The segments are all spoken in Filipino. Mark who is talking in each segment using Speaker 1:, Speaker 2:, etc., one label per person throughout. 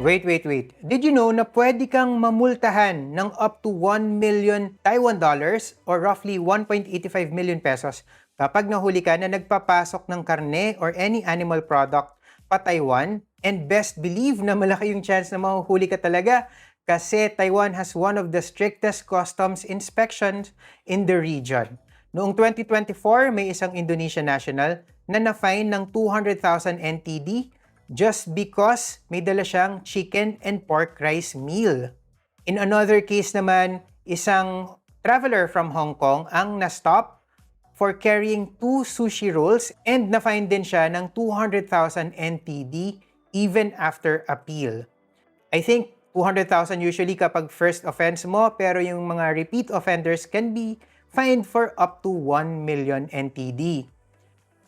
Speaker 1: Wait. Did you know na pwede kang mamultahan ng up to 1 million Taiwan dollars or roughly 1.85 million pesos kapag nahuli ka na nagpapasok ng karne or any animal product pa Taiwan? And best believe na malaki yung chance na mahuhuli ka talaga kasi Taiwan has one of the strictest customs inspections in the region. Noong 2024, may isang Indonesian national na na-fine ng 200,000 NTD just because may dala siyang chicken and pork rice meal. In another case naman, isang traveler from Hong Kong ang na-stop for carrying 2 sushi rolls and na-fine din siya ng 200,000 NTD even after appeal. I think 200,000 usually kapag first offense mo, pero yung mga repeat offenders can be fined for up to 1 million NTD.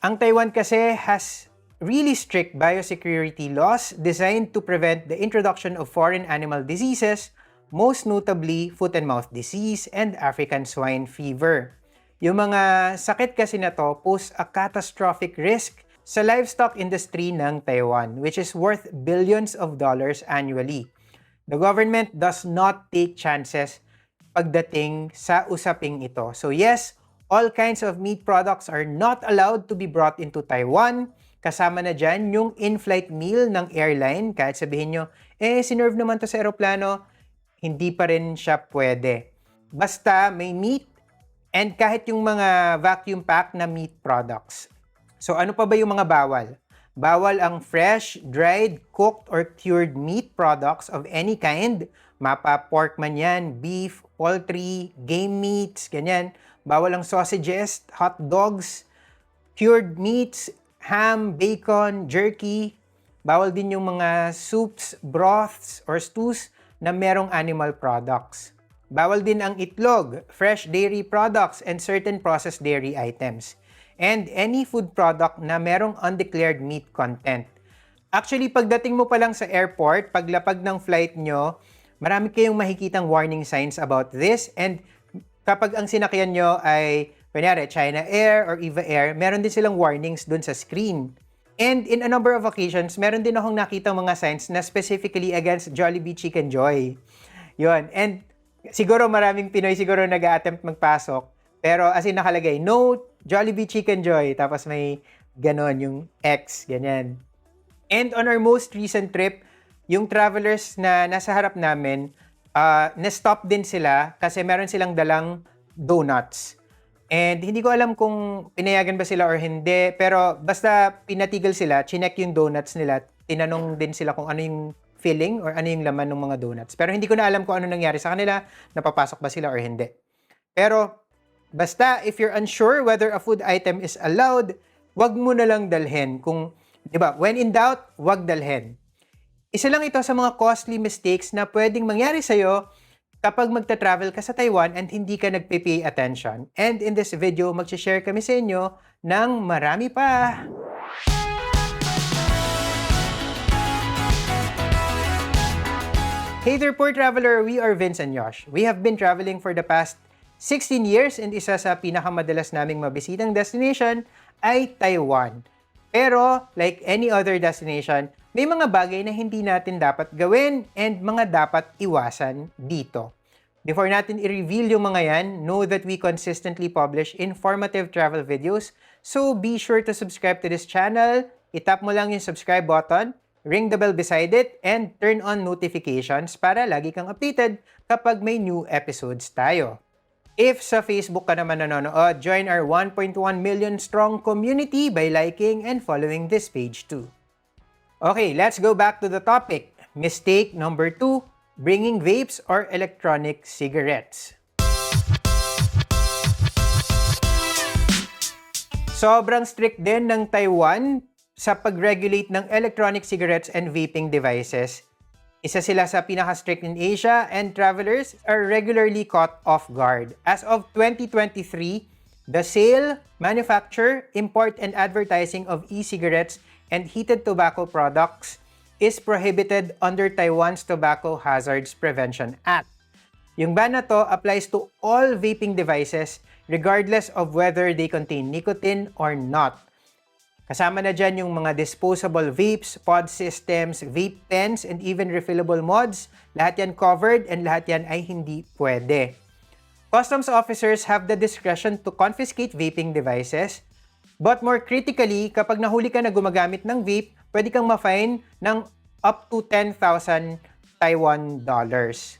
Speaker 1: Ang Taiwan kasi has really strict biosecurity laws designed to prevent the introduction of foreign animal diseases, most notably foot and mouth disease and African swine fever. Yung mga sakit kasi na to pose a catastrophic risk sa livestock industry ng Taiwan, which is worth billions of dollars annually. The government does not take chances pagdating sa usaping ito. So yes, all kinds of meat products are not allowed to be brought into Taiwan. Kasama na dyan yung in-flight meal ng airline. Kahit sabihin nyo, sinerve naman to sa aeroplano, hindi pa rin siya pwede. Basta may meat and kahit yung mga vacuum pack na meat products. So ano pa ba yung mga bawal? Bawal ang fresh, dried, cooked, or cured meat products of any kind. Mapa pork man yan, beef, poultry, game meats, ganyan. Bawal ang sausages, hot dogs, cured meats, ham, bacon, jerky. Bawal din yung mga soups, broths, or stews na merong animal products. Bawal din ang itlog, fresh dairy products, and certain processed dairy items. And any food product na merong undeclared meat content. Actually, pagdating mo pa lang sa airport, paglapag ng flight nyo, marami kayong makikitang warning signs about this. And kapag ang sinakyan nyo ay kunyari, China Air or Eva Air, meron din silang warnings dun sa screen. And in a number of occasions, meron din akong nakitang mga signs na specifically against Jollibee Chicken Joy. Yun. And siguro maraming Pinoy siguro nag-a-attempt magpasok. Pero as in nakalagay, no Jollibee Chicken Joy. Tapos may ganon, yung X, ganyan. And on our most recent trip, yung travelers na nasa harap namin, na-stop din sila kasi meron silang dalang donuts. And hindi ko alam kung pinayagan ba sila or hindi, pero basta pinatigil sila, chinek yung donuts nila, tinanong din sila kung ano yung filling or ano yung laman ng mga donuts. Pero hindi ko na alam kung ano nangyari sa kanila, napapasok ba sila or hindi. Pero basta if you're unsure whether a food item is allowed, wag mo na lang dalhin. Kung, di ba, when in doubt, wag dalhin. Isa lang ito sa mga costly mistakes na pwedeng mangyari sa'yo kapag magta-travel ka sa Taiwan and hindi ka nagpe-pay attention. And in this video, mag-share kami sa inyo ng marami pa. Hey there, poor traveler! We are Vince and Josh. We have been traveling for the past 16 years and isa sa pinakamadalas naming mabisitang destination ay Taiwan. Pero, like any other destination, may mga bagay na hindi natin dapat gawin and mga dapat iwasan dito. Before natin i-reveal yung mga yan, know that we consistently publish informative travel videos, so be sure to subscribe to this channel, itap mo lang yung subscribe button, ring the bell beside it, and turn on notifications para lagi kang updated kapag may new episodes tayo. If sa Facebook ka naman nanonood, join our 1.1 million strong community by liking and following this page too. Okay, let's go back to the topic. Mistake number 2, bringing vapes or electronic cigarettes. Sobrang strict din ng Taiwan sa pag-regulate ng electronic cigarettes and vaping devices. Isa sila sa pinaka-strict in Asia and travelers are regularly caught off guard. As of 2023, the sale, manufacture, import, and advertising of e-cigarettes and heated tobacco products is prohibited under Taiwan's Tobacco Hazards Prevention Act. Yung ban na to applies to all vaping devices regardless of whether they contain nicotine or not. Kasama na dyan yung mga disposable vapes, pod systems, vape pens, and even refillable mods. Lahat yan covered and lahat yan ay hindi pwede. Customs officers have the discretion to confiscate vaping devices. But more critically, kapag nahuli ka na gumagamit ng vape, pwede kang ma-fine ng up to 10,000 Taiwan dollars.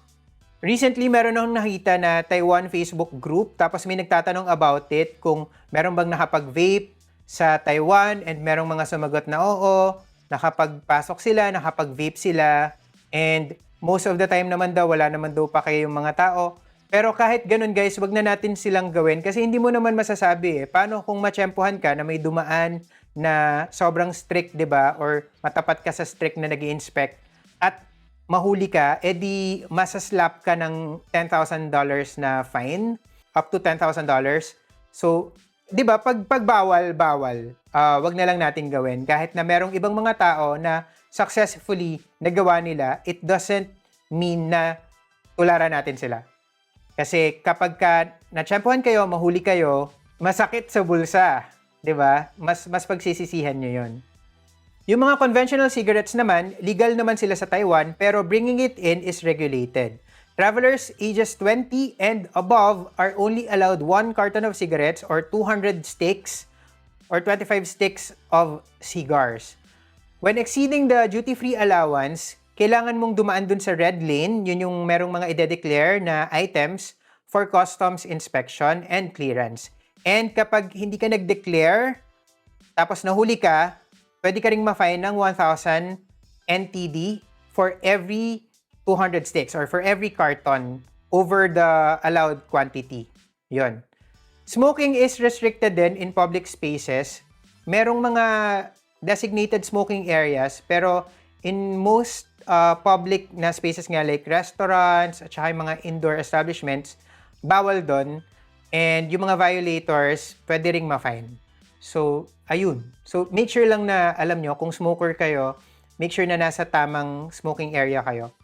Speaker 1: Recently, meron akong nakita na Taiwan Facebook group, tapos may nagtatanong about it kung meron bang nakapag-vape sa Taiwan and merong mga sumagot na oo, nakapagpasok sila, nakapag-vape sila, and most of the time naman daw, wala naman daw pa kayo yung mga tao. Pero kahit ganun guys, wag na natin silang gawin kasi hindi mo naman masasabi Paano kung matsyempohan ka na may dumaan na sobrang strict, 'di ba? Or matapat ka sa strict na nag-i-inspect at mahuli ka, edi masaslap ka ng $10,000 na fine, up to $10,000. So, 'di ba, pag bawal, wag na lang natin gawin. Kahit na merong ibang mga tao na successfully nagawa nila, it doesn't mean na tularan natin sila. Kasi kapag ka natsyempohan kayo, mahuli kayo, masakit sa bulsa, 'di ba? Mas pagsisisihan nyo 'yon. Yung mga conventional cigarettes naman, legal naman sila sa Taiwan, pero bringing it in is regulated. Travelers ages 20 and above are only allowed 1 carton of cigarettes or 200 sticks or 25 sticks of cigars. When exceeding the duty-free allowance, kailangan mong dumaan dun sa red lane, yun yung merong mga ide-declare na items for customs inspection and clearance. And kapag hindi ka nag-declare, tapos nahuli ka, pwede ka ring ma-fine ng 1,000 NTD for every 200 sticks or for every carton over the allowed quantity. Yun. Smoking is restricted din in public spaces. Merong mga designated smoking areas, pero in most public na spaces nga like restaurants at saka yung mga indoor establishments, bawal doon. And yung mga violators, pwede ring ma-fine. So, ayun. So, make sure lang na alam nyo, kung smoker kayo, make sure na nasa tamang smoking area kayo.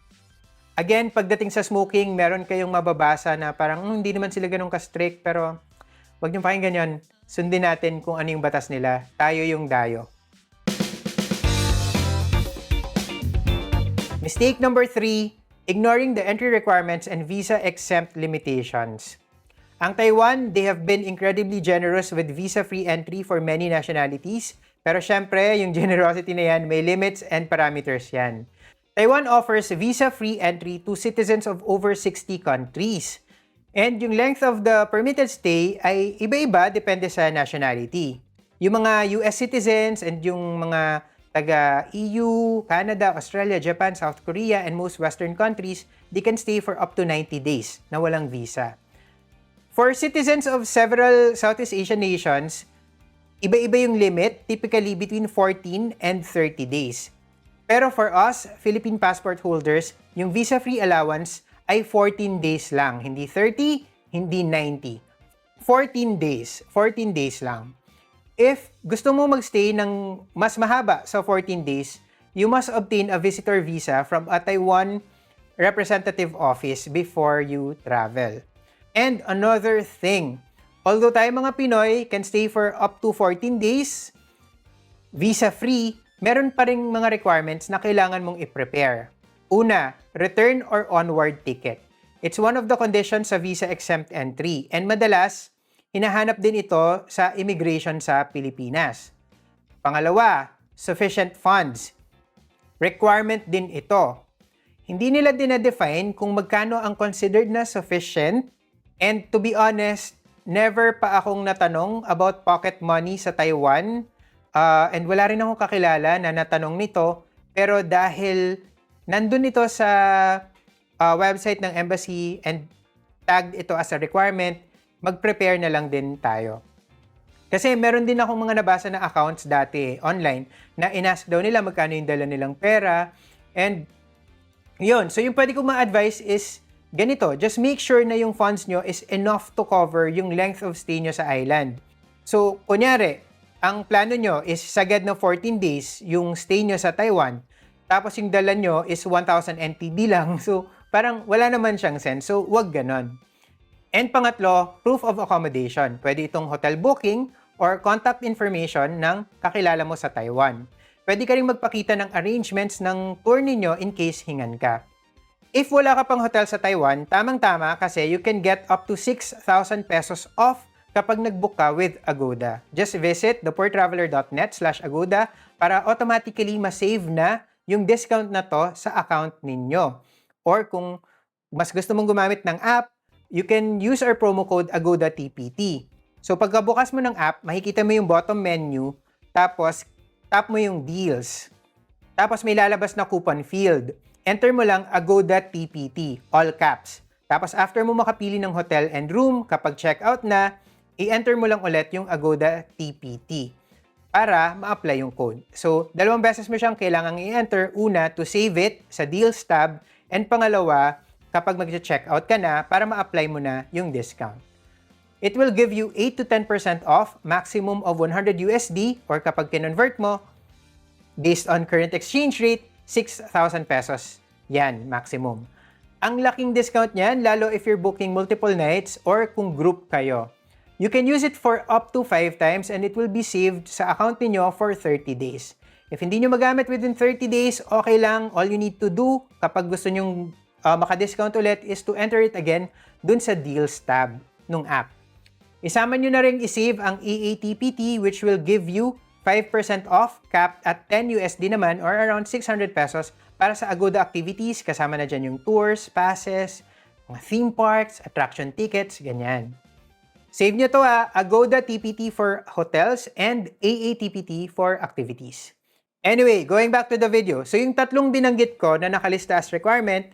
Speaker 1: Again, pagdating sa smoking, meron kayong mababasa na parang hindi naman sila ganun ka-strict, pero wag nyo pakinggan yun. Sundin natin kung ano yung batas nila. Tayo yung dayo. Mistake number 3, ignoring the entry requirements and visa exempt limitations. Ang Taiwan, they have been incredibly generous with visa-free entry for many nationalities. Pero syempre, yung generosity na yan, may limits and parameters yan. Taiwan offers visa-free entry to citizens of over 60 countries. And yung length of the permitted stay ay iba-iba depende sa nationality. Yung mga US citizens and yung mga taga-EU, Canada, Australia, Japan, South Korea, and most Western countries, they can stay for up to 90 days na walang visa. For citizens of several Southeast Asian nations, iba-iba yung limit, typically between 14 and 30 days. Pero for us, Philippine passport holders, yung visa-free allowance ay 14 days lang. Hindi 30, hindi 90. 14 days lang. If gusto mo magstay ng mas mahaba sa 14 days, you must obtain a visitor visa from a Taiwan representative office before you travel. And another thing, although tayo mga Pinoy can stay for up to 14 days, visa-free, meron pa ring mga requirements na kailangan mong i-prepare. Una, return or onward ticket. It's one of the conditions sa visa-exempt entry and madalas, hinahanap din ito sa immigration sa Pilipinas. Pangalawa, sufficient funds. Requirement din ito. Hindi nila dinadefine kung magkano ang considered na sufficient. And to be honest, never pa akong natanong about pocket money sa Taiwan. And wala rin akong kakilala na natanong nito. Pero dahil nandun ito sa website ng embassy and tagged ito as a requirement, mag-prepare na lang din tayo. Kasi meron din akong mga nabasa na accounts dati online na inask daw nila magkano yung dala nilang pera. And yun, so yung pwede kong ma-advise is ganito, just make sure na yung funds nyo is enough to cover yung length of stay nyo sa island. So, kunyari, ang plano nyo is sagad na 14 days yung stay nyo sa Taiwan, tapos yung dala nyo is 1,000 NTD lang. So, parang wala naman siyang sense. So, wag ganon. And pangatlo, proof of accommodation. Pwede itong hotel booking or contact information ng kakilala mo sa Taiwan. Pwede ka rin magpakita ng arrangements ng tour ninyo in case hingan ka. If wala ka pang hotel sa Taiwan, tamang-tama kasi you can get up to 6,000 pesos off kapag nag-book ka with Agoda. Just visit thepoortraveler.net/agoda para automatically ma-save na yung discount na to sa account ninyo. Or kung mas gusto mong gumamit ng app, you can use our promo code AGODATPT. So pagkabukas mo ng app, makikita mo yung bottom menu, tapos tap mo yung deals. Tapos may lalabas na coupon field. Enter mo lang AGODATPT, all caps. Tapos after mo makapili ng hotel and room, kapag checkout na, i-enter mo lang ulit yung AGODATPT para ma-apply yung code. So, 2 beses mo siyang kailangang i-enter. Una, to save it sa deals tab, and pangalawa, kapag mag-checkout ka na para ma-apply mo na yung discount. It will give you 8 to 10% off, maximum of 100 USD, or kapag kinonvert mo, based on current exchange rate, 6,000 pesos. Yan, maximum. Ang laking discount niyan, lalo if you're booking multiple nights or kung group kayo. You can use it for up to 5 times and it will be saved sa account niyo for 30 days. If hindi nyo magamit within 30 days, okay lang. All you need to do kapag gusto nyong maka-discount ulit is to enter it again dun sa deals tab nung app. Isama nyo na rin i-save ang EATPT which will give you 5% off capped at 10 USD naman or around 600 pesos para sa Agoda activities. Kasama na dyan yung tours, passes, mga theme parks, attraction tickets, ganyan. Save nyo to Agoda TPT for hotels and AATPT for activities. Anyway, going back to the video. So yung tatlong binanggit ko na nakalista as requirement,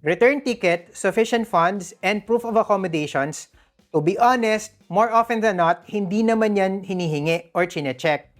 Speaker 1: return ticket, sufficient funds, and proof of accommodations. To be honest, more often than not, hindi naman yan hinihingi or chine-check.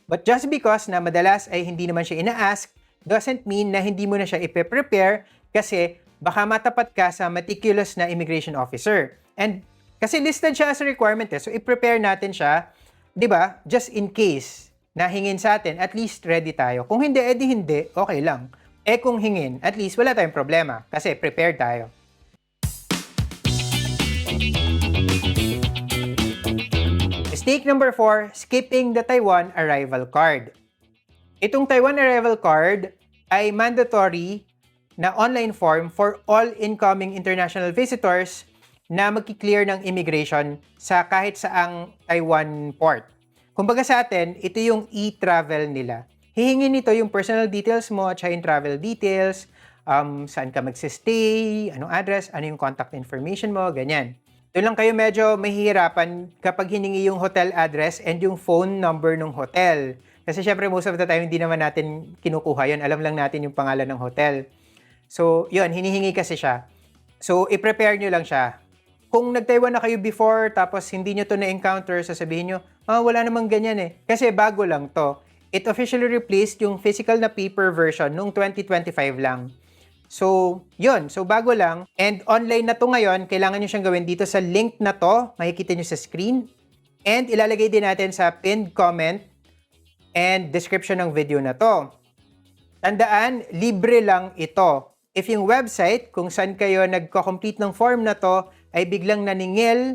Speaker 1: But just because na madalas ay hindi naman siya ina-ask, doesn't mean na hindi mo na siya ipe-prepare kasi baka matapat ka sa meticulous na immigration officer. And kasi listed siya as a requirement so i-prepare natin siya, di ba? Just in case na hingin sa atin, at least ready tayo. Kung hindi, edi hindi, okay lang. Kung hingin, at least wala tayong problema kasi prepared tayo. Mistake number 4, skipping the Taiwan arrival card. Itong Taiwan arrival card ay mandatory na online form for all incoming international visitors na magki-clear ng immigration sa kahit saang Taiwan port. Kumbaga sa atin, ito yung e-travel nila. Hihingin nito yung personal details mo at yung travel details, saan ka magsistay, anong address, ano yung contact information mo, ganyan. Doon lang kayo medyo mahihirapan kapag hiningi yung hotel address and yung phone number ng hotel. Kasi syempre most of the time hindi naman natin kinukuha yun. Alam lang natin yung pangalan ng hotel. So yun, hinihingi kasi siya. So i-prepare nyo lang siya. Kung nag-Taiwan na kayo before tapos hindi nyo to na-encounter, sasabihin nyo, wala namang ganyan eh. Kasi bago lang to. It officially replaced yung physical na paper version nung 2025 lang. So, yun. So, bago lang. And online na to ngayon. Kailangan nyo siyang gawin dito sa link na to. Makikita nyo sa screen. And ilalagay din natin sa pinned comment and description ng video na to. Tandaan, libre lang ito. If yung website kung saan kayo nagko-complete ng form na to ay biglang naningil,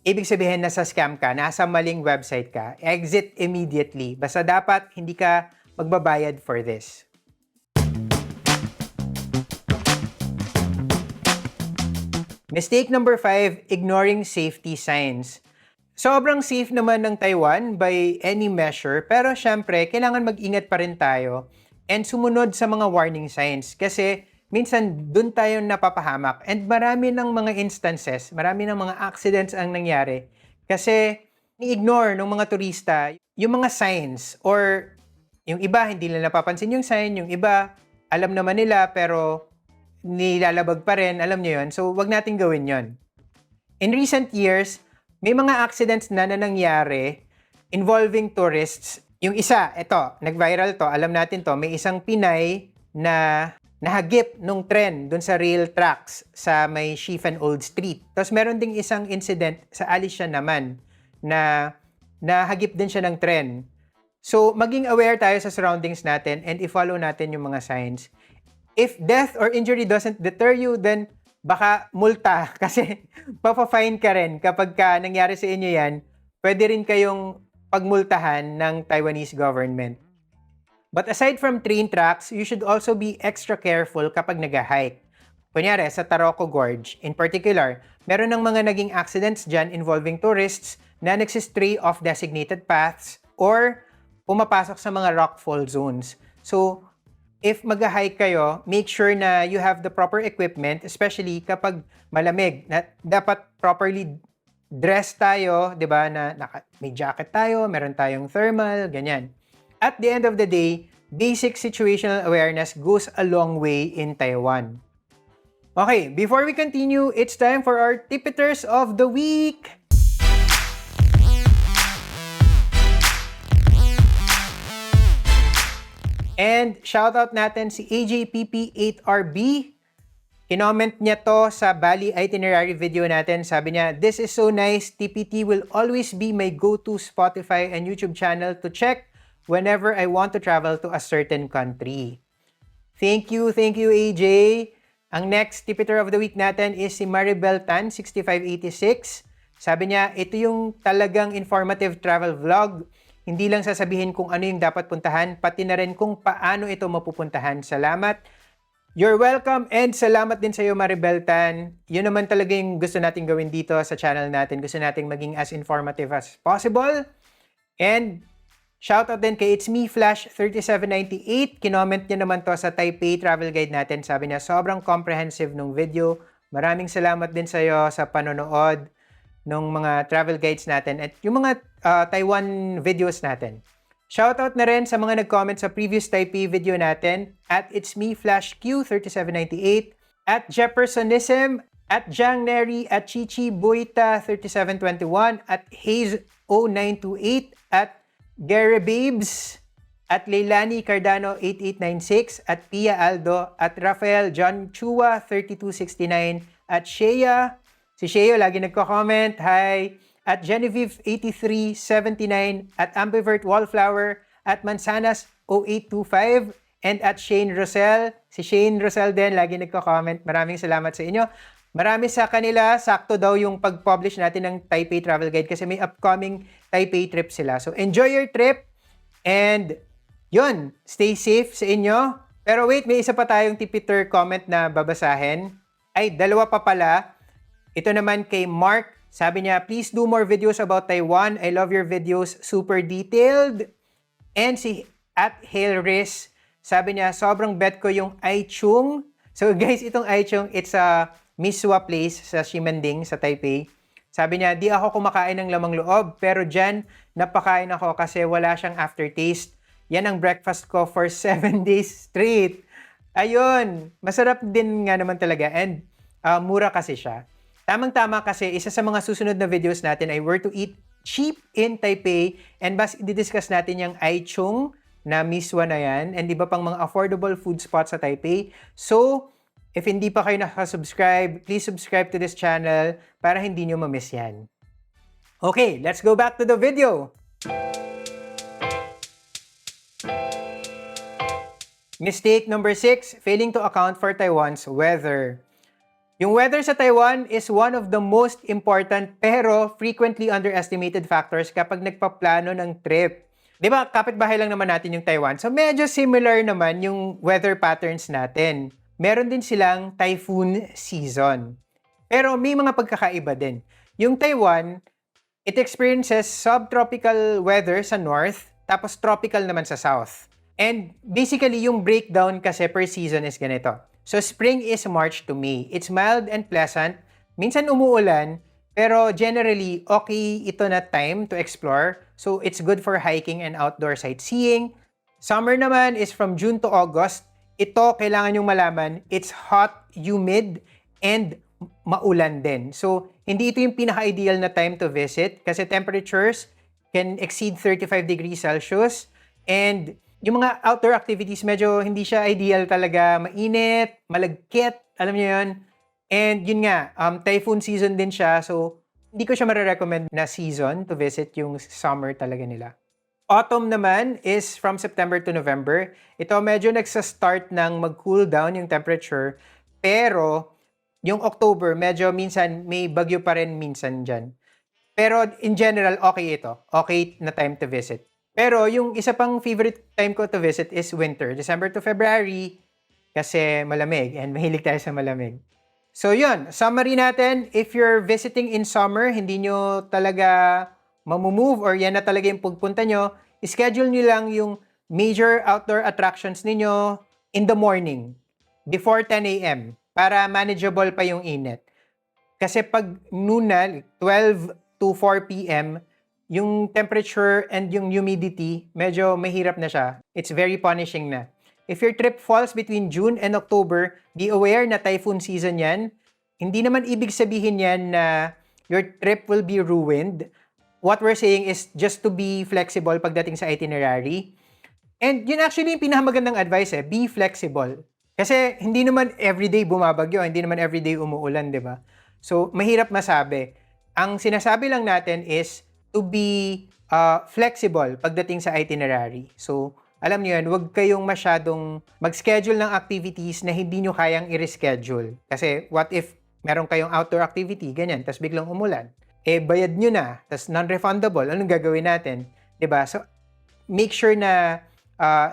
Speaker 1: ibig sabihin nasa scam ka, nasa maling website ka, exit immediately. Basta dapat hindi ka magbabayad for this. Mistake number 5, ignoring safety signs. Sobrang safe naman ng Taiwan by any measure, pero syempre, kailangan mag-ingat pa rin tayo and sumunod sa mga warning signs kasi minsan dun tayo napapahamak and marami ng mga instances, marami ng mga accidents ang nangyari kasi ni-ignore ng mga turista yung mga signs or yung iba hindi nila napapansin yung sign, yung iba alam naman nila pero nilalabag pa rin, alam nyo yun. So, wag natin gawin yon. In recent years, may mga accidents na nangyari involving tourists. Yung isa, ito, nag-viral to, alam natin to, may isang Pinay na nahagip nung tren dun sa rail tracks sa may Shifen Old Street. Tapos meron ding isang incident sa Alishan naman na nahagip din siya ng tren. So, maging aware tayo sa surroundings natin and i-follow natin yung mga signs. If death or injury doesn't deter you, then baka multa kasi papa-fine ka rin kapag nangyari sa inyo yan pwede rin kayong pagmultahan ng Taiwanese government. But aside from train tracks, you should also be extra careful kapag nag-hike. Kunyari, sa Taroko Gorge, in particular, meron ng mga naging accidents dyan involving tourists na nagsistray off designated paths or pumapasok sa mga rockfall zones. So, if mag-hike kayo, make sure na you have the proper equipment, especially kapag malamig. Dapat properly dress tayo, di ba, na may jacket tayo, meron tayong thermal, ganyan. At the end of the day, basic situational awareness goes a long way in Taiwan. Okay, before we continue, it's time for our Tipiters of the Week! And shoutout natin si AJPP8RB. Kinoment niya to sa Bali itinerary video natin. Sabi niya, "This is so nice. TPT will always be my go-to Spotify and YouTube channel to check whenever I want to travel to a certain country." Thank you AJ. Ang next Tipiter of the Week natin is si Maribel Tan, 6586. Sabi niya, ito yung talagang informative travel vlog. Hindi lang sasabihin kung ano yung dapat puntahan, pati na rin kung paano ito mapupuntahan. Salamat. You're welcome and salamat din sa iyo, Maribel Tan. Yun naman talaga yung gusto natin gawin dito sa channel natin. Gusto nating maging as informative as possible. And shoutout din kay It's Me Flash 3798. Kinoment niya naman to sa Taipei travel guide natin. Sabi niya, sobrang comprehensive nung video. Maraming salamat din sa iyo sa panonood ng mga travel guides natin at yung mga Taiwan videos natin. Shoutout na rin sa mga nag-comment sa previous Taipei video natin at It's Me Flash Q3798, at Jeffersonism, at Jang Neri, at Chichi Buita 3721, at Haze 0928, at Gary Babes, at Leilani Cardano 8896, at Pia Aldo, at Rafael John Chua 3269, at Shea. Si Shea lagi nagko-comment, hi. At Genevieve 8379, at Ambivert Wallflower, at Mansanas 0825, and at Shane Rosell. Si Shane Rosell din lagi nagko-comment. Maraming salamat sa inyo. Marami sa kanila, sakto daw yung pag-publish natin ng Taipei Travel Guide kasi may upcoming Taipei trip sila. So enjoy your trip and yun, stay safe sa inyo. Pero wait, may isa pa tayong Tipiter comment na babasahin. Ay, dalawa pa pala. Ito naman kay Mark. Sabi niya, please do more videos about Taiwan. I love your videos. Super detailed. And si at Hailris, sabi niya, sobrang bet ko yung Aichung. So guys, itong Aichung, it's a miswa place sa Ximanding, sa Taipei. Sabi niya, di ako kumakain ng lamang loob, pero dyan, napakain ako kasi wala siyang aftertaste. Yan ang breakfast ko for 7 days straight. Ayun, masarap din nga naman talaga and mura kasi siya. Tamang-tama kasi isa sa mga susunod na videos natin ay where to eat cheap in Taipei and mas i-discuss natin yung Aichung na miswa na yan and iba pang mga affordable food spots sa Taipei. So, if hindi pa kayo nakasubscribe, please subscribe to this channel para hindi nyo ma-miss yan. Okay, let's go back to the video! Mistake number 6, failing to account for Taiwan's weather. Yung weather sa Taiwan is one of the most important pero frequently underestimated factors kapag nagpaplano ng trip. Di ba, kapitbahay lang naman natin yung Taiwan. So medyo similar naman yung weather patterns natin. Meron din silang typhoon season. Pero may mga pagkakaiba din. Yung Taiwan, it experiences subtropical weather sa north, tapos tropical naman sa south. And basically, yung breakdown kasi per season is ganito. So, spring is March to May. It's mild and pleasant. Minsan umuulan, pero generally, okay ito na time to explore. So, it's good for hiking and outdoor sightseeing. Summer naman is from June to August. Ito, kailangan yung malaman, it's hot, humid, and maulan din. So, hindi ito yung pinaka-ideal na time to visit kasi temperatures can exceed 35 degrees Celsius. And yung mga outdoor activities, medyo hindi siya ideal talaga. Mainit, malagkit, alam niyo yun. And yun nga, typhoon season din siya. So, hindi ko siya marirecommend na season to visit yung summer talaga nila. Autumn naman is from September to November. Ito medyo nagsa-start ng mag-cool down yung temperature. Pero, yung October, medyo minsan may bagyo pa rin minsan dyan. Pero in general, okay ito. Okay na time to visit. Pero yung isa pang favorite time ko to visit is winter, December to February, kasi malamig and mahilig tayo sa malamig. So yun, summary natin, if you're visiting in summer, hindi nyo talaga mamumove or yan na talaga yung pagpunta nyo, schedule nyo lang yung major outdoor attractions ninyo in the morning, before 10 a.m. para manageable pa yung init. Kasi pag noon na, 12 to 4 p.m., yung temperature and yung humidity, medyo mahirap na siya. It's very punishing na. If your trip falls between June and October, be aware na typhoon season yan. Hindi naman ibig sabihin yan na your trip will be ruined. What we're saying is just to be flexible pagdating sa itinerary. And yun actually yung pinakamagandang advice be flexible. Kasi hindi naman everyday bumabagyo, hindi naman everyday umuulan, di ba? So, mahirap masabi. Ang sinasabi lang natin is to be flexible pagdating sa itinerary. So, alam niyo yan, huwag kayong masyadong mag-schedule ng activities na hindi nyo kayang i-reschedule. Kasi what if meron kayong outdoor activity, ganyan, tapos biglang umulan. Bayad nyo na, tapos non-refundable. Anong gagawin natin? 'Di ba? So, make sure na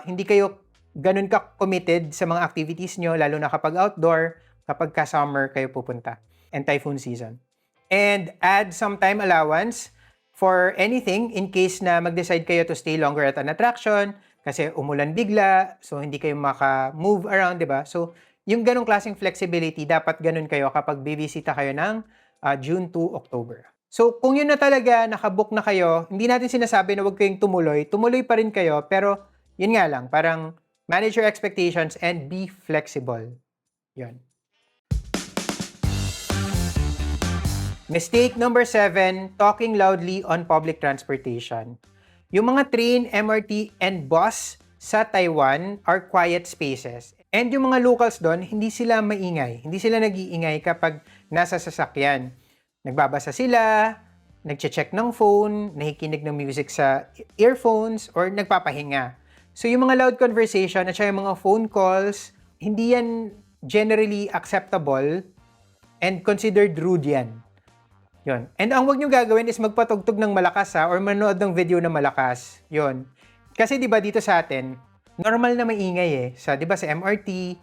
Speaker 1: hindi kayo ganun ka-committed sa mga activities nyo, lalo na kapag outdoor, kapag ka-summer kayo pupunta, and typhoon season. And add some time allowance for anything in case na mag-decide kayo to stay longer at an attraction kasi umulan bigla, so hindi kayo maka-move around, di ba? So, yung ganong klaseng flexibility, dapat ganun kayo kapag bibisita kayo ng June to October. So, kung yun na talaga, nakabook na kayo, hindi natin sinasabi na huwag kayong tumuloy pa rin kayo, pero yun nga lang, parang manage your expectations and be flexible. Yun. Mistake number 7, talking loudly on public transportation. Yung mga train, MRT, and bus sa Taiwan are quiet spaces. And yung mga locals doon, hindi sila maingay. Hindi sila nag-iingay kapag nasa sasakyan. Nagbabasa sila, nagche-check ng phone, nakikinig ng music sa earphones, or nagpapahinga. So yung mga loud conversation at yung mga phone calls, hindi yan generally acceptable and considered rude yan. Yun. And ang wag nyo gagawin is magpatugtog ng malakas or manood ng video na malakas. Yun. Kasi 'di ba dito sa atin, normal na maingay Sa 'di ba sa MRT,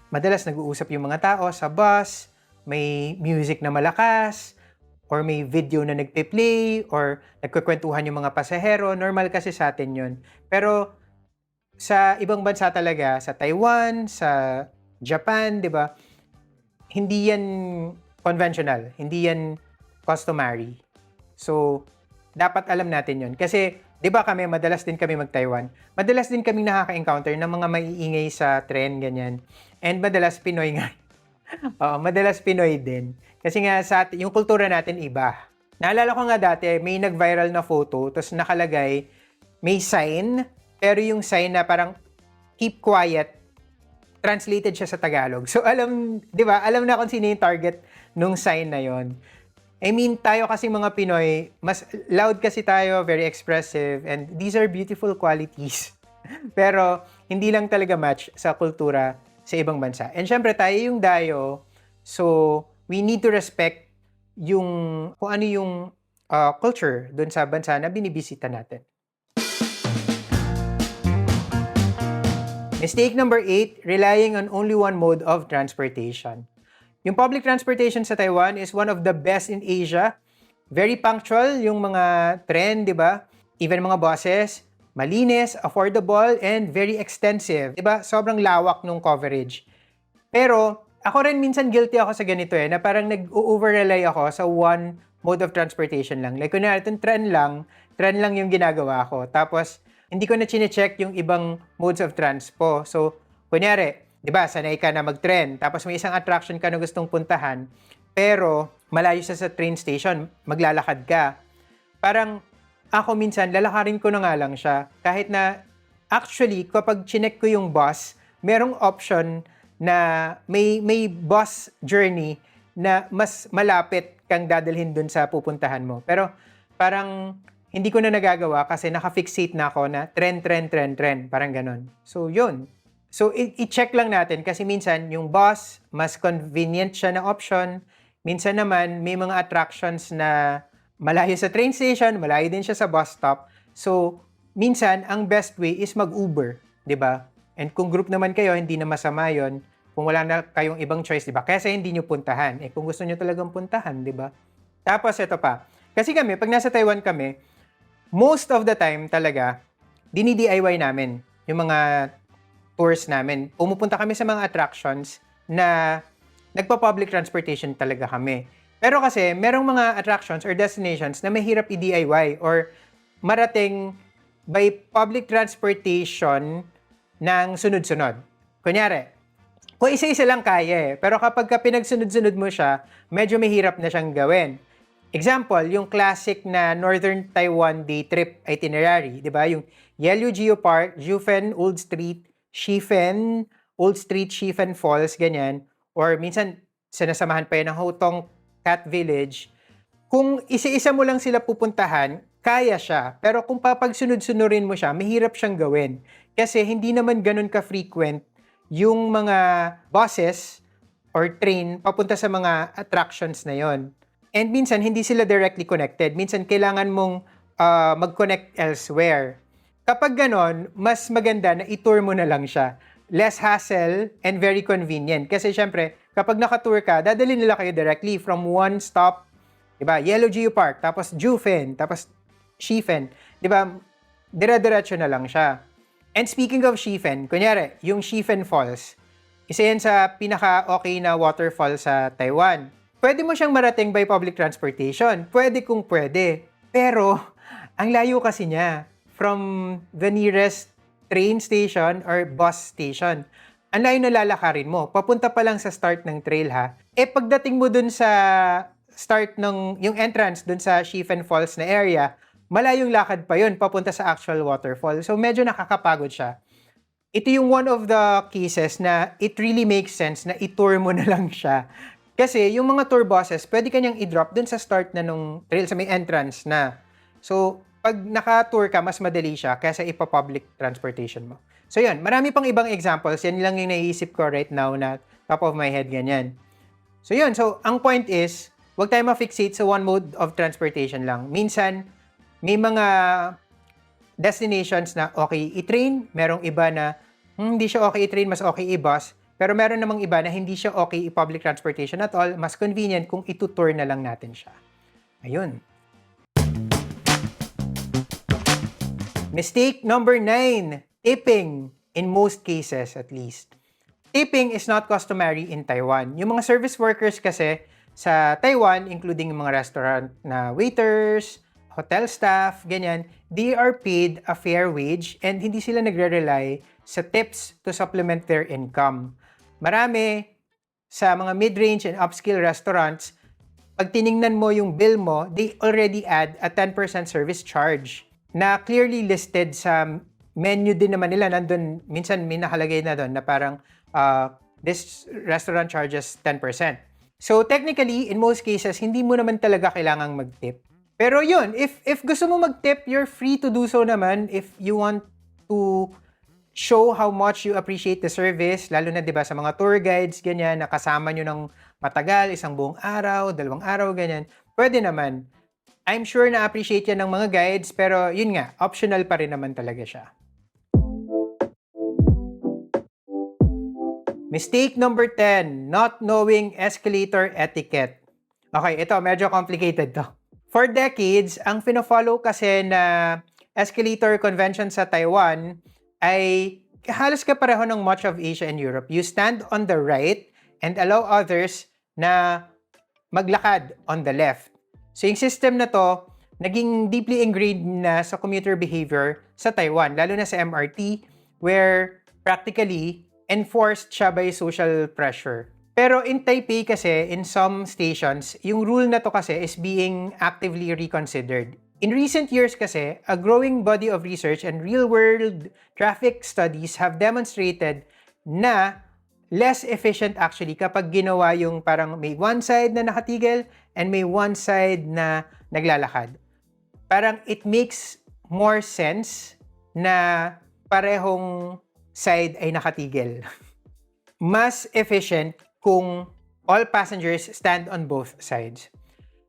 Speaker 1: madalas nag-uusap yung mga tao sa bus, may music na malakas or may video na nagpe-play or nagkukwentuhan yung mga pasahero, normal kasi sa atin 'yun. Pero sa ibang bansa talaga, sa Taiwan, sa Japan, 'di ba? Hindi yan conventional, hindi yan customary. So, dapat alam natin yun. Kasi, di ba madalas din kami mag-Taiwan. Madalas din kami nakaka-encounter ng mga maiingay sa tren, ganyan. And madalas Pinoy nga. Oo, madalas Pinoy din. Kasi nga, yung kultura natin iba. Naalala ko nga dati, may nag-viral na photo, tapos nakalagay, may sign, pero yung sign na parang, keep quiet, translated siya sa Tagalog. So, di ba, alam na kung sino yung target nung sign na yon. I mean, tayo kasi mga Pinoy, mas loud kasi tayo, very expressive, and these are beautiful qualities. Pero, hindi lang talaga match sa kultura sa ibang bansa. And syempre, tayo yung dayo, so we need to respect yung, kung ano yung culture dun sa bansa na binibisita natin. Mistake number 8, relying on only one mode of transportation. Yung public transportation sa Taiwan is one of the best in Asia. Very punctual yung mga tren, di ba? Even mga buses, malinis, affordable, and very extensive. Di ba? Sobrang lawak nung coverage. Pero, ako rin minsan guilty ako sa ganito na parang nag-over-rely ako sa one mode of transportation lang. Like, kunwari, itong tren lang yung ginagawa ko. Tapos, hindi ko na chine-check yung ibang modes of transpo. So, kunyari, di ba, sanay ka na mag-tren, tapos may isang attraction ka na gustong puntahan, pero malayo siya sa train station, maglalakad ka. Parang ako minsan, lalakarin ko na nga lang siya. Kahit na, actually, kapag chinek ko yung bus, merong option na may bus journey na mas malapit kang dadalhin dun sa pupuntahan mo. Pero parang hindi ko na nagagawa kasi naka-fixate na ako na tren, parang ganon. So, yun. So, i-check lang natin kasi minsan yung bus, mas convenient siya na option. Minsan naman, may mga attractions na malayo sa train station, malayo din siya sa bus stop. So, minsan, ang best way is mag-Uber, di ba? And kung group naman kayo, hindi na masama yon. Kung wala na kayong ibang choice, di ba? Kaya hindi nyo puntahan. Kung gusto nyo talagang puntahan, di ba? Tapos, ito pa. Kasi kami, pag nasa Taiwan kami, most of the time talaga, dini-DIY namin yung mga tours namin. Pumupunta kami sa mga attractions na nagpa-public transportation talaga kami. Pero kasi, merong mga attractions or destinations na mahirap i-DIY or marating by public transportation ng sunod-sunod. Kunyari, kung isa-isa lang kaya pero kapag pinagsunod-sunod mo siya, medyo mahirap na siyang gawin. Example, yung classic na Northern Taiwan day trip itinerary, di ba? Yung Yellow Geo Park, Jufen Old Street, Shifen Old Street, Shifen Falls, ganyan. Or minsan, sinasamahan pa yan ng Hotong Cat Village. Kung isa-isa mo lang sila pupuntahan, kaya siya. Pero kung papagsunod-sunurin mo siya, mahirap siyang gawin. Kasi hindi naman ganun ka-frequent yung mga buses or train papunta sa mga attractions na yon. And minsan, hindi sila directly connected. Minsan, kailangan mong mag-connect elsewhere. Kapag ganon, mas maganda na i-tour mo na lang siya. Less hassle and very convenient. Kasi syempre, kapag naka-tour ka, dadali nila kayo directly from one stop, diba? Yellow Geo Park, tapos Jufen, tapos Shifen. Diba? Dire-diretso na lang siya. And speaking of Shifen, kunyari, yung Shifen Falls, isa yan sa pinaka-okay na waterfall sa Taiwan. Pwede mo siyang marating by public transportation. Pwede kung pwede. Pero, ang layo kasi niya from the nearest train station or bus station. Ang layo na lalakarin mo. Papunta pa lang sa start ng trail ha. Pagdating mo dun sa start ng, yung entrance dun sa Shifen Falls na area, malayong lakad pa yun papunta sa actual waterfall. So, medyo nakakapagod siya. Ito yung one of the cases na it really makes sense na i-tour mo na lang siya. Kasi yung mga tour buses, pwede kanyang i-drop dun sa start na nung trail, sa may entrance na. So, pag naka-tour ka, mas madali siya kaysa ipa-public transportation mo. So, yun. Marami pang ibang examples. Yan lang yung naiisip ko right now na top of my head, ganyan. So, yun. So, ang point is, huwag tayo ma-fixate sa one mode of transportation lang. Minsan, may mga destinations na okay i-train. Merong iba na hindi siya okay i-train, mas okay i-bus. Pero meron namang iba na hindi siya okay i-public transportation at all. Mas convenient kung itutour na lang natin siya. Ayun. Mistake number 9, tipping, in most cases at least. Tipping is not customary in Taiwan. Yung mga service workers kasi sa Taiwan, including yung mga restaurant na waiters, hotel staff, ganyan, they are paid a fair wage and hindi sila nagre-rely sa tips to supplement their income. Marami sa mga mid-range and upscale restaurants, pag tiningnan mo yung bill mo, they already add a 10% service charge na clearly listed sa menu din naman nila. Nandun, minsan may nakalagay na doon na parang this restaurant charges 10%. So technically, in most cases, hindi mo naman talaga kailangang mag-tip. Pero yun, if gusto mo mag-tip, you're free to do so naman if you want to show how much you appreciate the service, lalo na 'di ba sa mga tour guides, ganyan, nakasama nyo ng matagal, isang buong araw, 2 araw, ganyan. Pwede naman. I'm sure na appreciate yan ng mga guides, pero yun nga, optional pa rin naman talaga siya. Mistake number 10, not knowing escalator etiquette. Okay, ito, medyo complicated to. For decades, ang fino-follow kasi na escalator convention sa Taiwan ay halos kapareho ng much of Asia and Europe. You stand on the right and allow others na maglakad on the left. So yung system na to, naging deeply ingrained na sa commuter behavior sa Taiwan, lalo na sa MRT, where practically enforced siya by social pressure. Pero in Taipei kasi, in some stations, yung rule na to kasi is being actively reconsidered. In recent years kasi, a growing body of research and real-world traffic studies have demonstrated na less efficient actually kapag ginawa yung parang may one side na nakatigil and may one side na naglalakad. Parang it makes more sense na parehong side ay nakatigil. Mas efficient kung all passengers stand on both sides.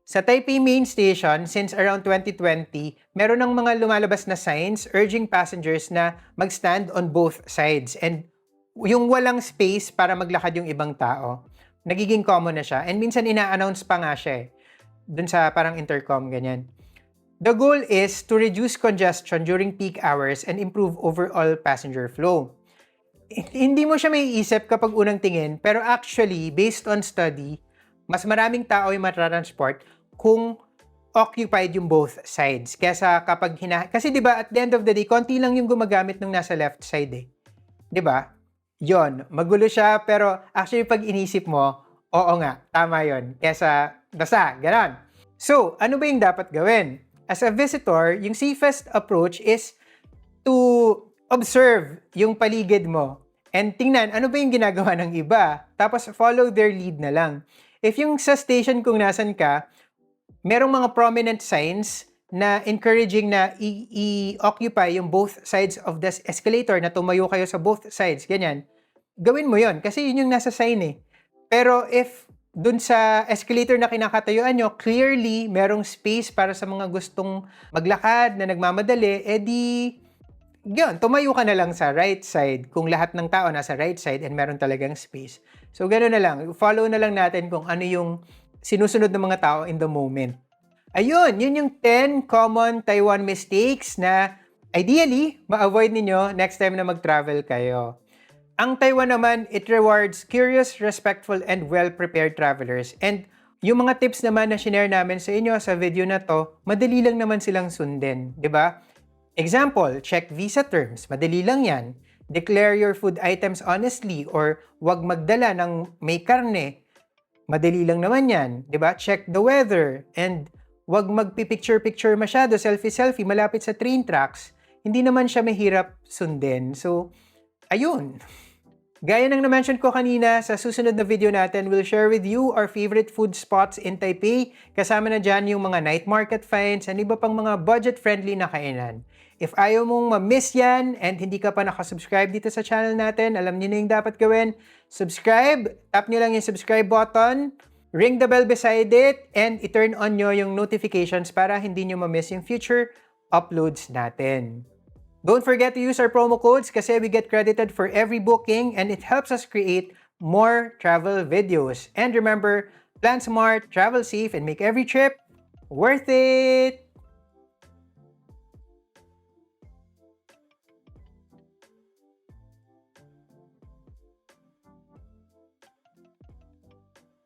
Speaker 1: Sa Taipei Main Station, since around 2020, meron ng mga lumalabas na signs urging passengers na mag-stand on both sides. And yung walang space para maglakad yung ibang tao, nagiging common na siya. And minsan ina-announce pa nga siya dun sa parang intercom, ganyan. The goal is to reduce congestion during peak hours and improve overall passenger flow. Hindi mo siya maiisip kapag unang tingin, pero actually, based on study, mas maraming tao yung matatransport kung occupied yung both sides. Kesa kapag kasi 'di ba at the end of the day, konti lang yung gumagamit ng nasa left side eh. 'Di ba? 'Yon, magulo siya pero actually pag inisip mo, oo nga, tama 'yon. Kesa basta ganon. So, ano ba yung dapat gawin? As a visitor, yung safest approach is to observe yung paligid mo and tingnan ano ba yung ginagawa ng iba. Tapos follow their lead na lang. If yung sa station kung nasan ka, merong mga prominent signs na encouraging na i-occupy yung both sides of the escalator, na tumayo kayo sa both sides, ganyan. Gawin mo yon kasi yun yung nasa sign eh. Pero if dun sa escalator na kinakatayuan nyo, clearly merong space para sa mga gustong maglakad na nagmamadali, edi yun, tumayo ka na lang sa right side kung lahat ng tao nasa right side and meron talagang space. So gano'n na lang, follow na lang natin kung ano yung sinusunod ng mga tao in the moment. Ayun, yun yung 10 common Taiwan mistakes na ideally, ma-avoid ninyo next time na mag-travel kayo. Ang Taiwan naman, it rewards curious, respectful, and well-prepared travelers. And yung mga tips naman na share namin sa inyo sa video na to, madali lang naman silang sundin, di ba? Example, check visa terms. Madali lang yan. Declare your food items honestly or wag magdala ng may karne. Madali lang naman yan, 'di ba? Check the weather and wag magpi-picture-picture masyado, selfie-selfie malapit sa train tracks. Hindi naman siya mahirap sundin. So, ayun. Gaya ng na-mention ko kanina, sa susunod na video natin, we'll share with you our favorite food spots in Taipei. Kasama na dyan yung mga night market finds and iba pang mga budget-friendly na kainan. If ayaw mong ma-miss yan and hindi ka pa nakasubscribe dito sa channel natin, alam niyo na yung dapat gawin. Subscribe, tap niyo lang yung subscribe button, ring the bell beside it, and i-turn on nyo yung notifications para hindi nyo ma-miss yung future uploads natin. Don't forget to use our promo codes kasi we get credited for every booking and it helps us create more travel videos. And remember, plan smart, travel safe, and make every trip worth it!